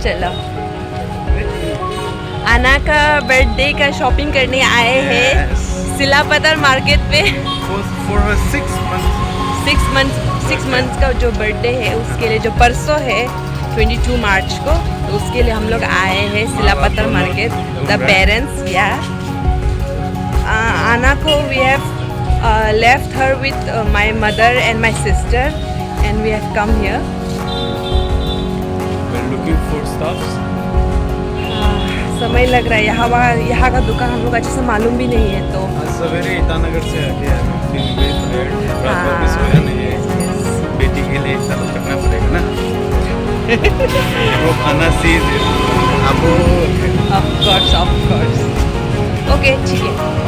चलो आना का बर्थडे का शॉपिंग करने आए हैं सिलापत्थर मार्केट पे। For her 6 months. 6 मंथ्स का जो बर्थडे है उसके लिए, जो परसों है 22 मार्च को, तो उसके लिए हम लोग आए हैं सिलापत्थर मार्केट। द पेरेंट्स या आना को we have left her with my mother and my sister and we have come here. We're looking for stuffs. समय लग रहा है, यहाँ का दुकान हम लोग अच्छे से मालूम भी नहीं है तो आज सवेरे ईटानगर से आके रात भर भी सोया नहीं है। बेटी के लिए चालू करना पड़ेगा ना। वो खाना सीज अब ऑफ कोर्स ओके ठीक है।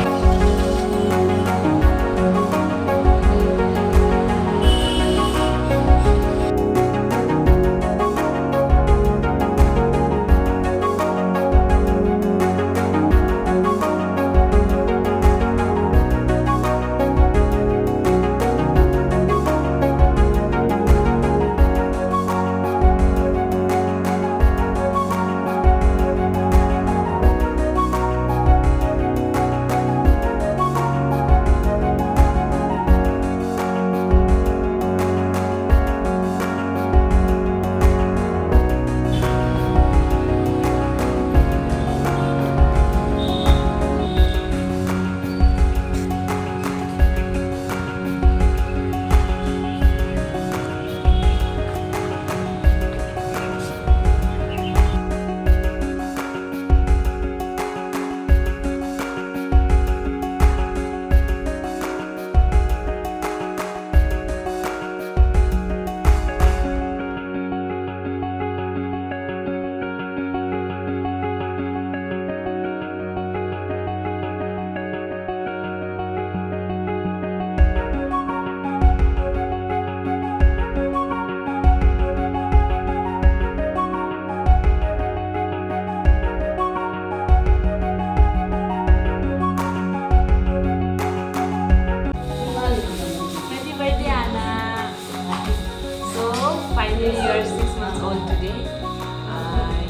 Finally, you are 6 months old today.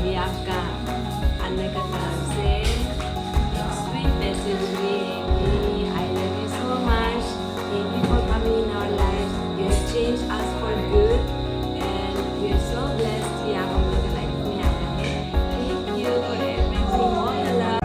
ये आपका आने का तरफ से sweet message है। I love you so much. Thank you for coming in our lives. You have changed us for good, and we are so blessed कि आप हम लोग के लाइफ में आए हैं। Thank you for everything, all the love.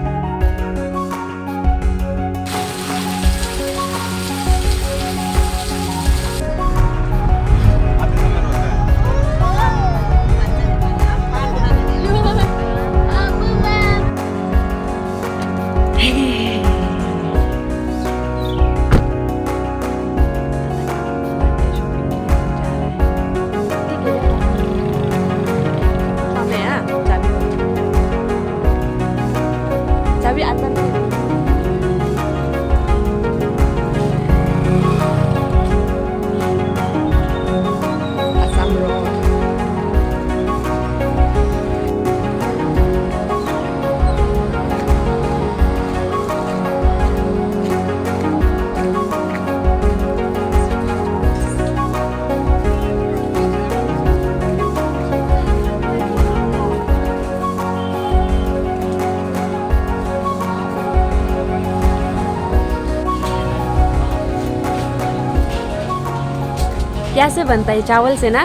चाबी अंदर असम रोड। कैसे बनता है? चावल से ना?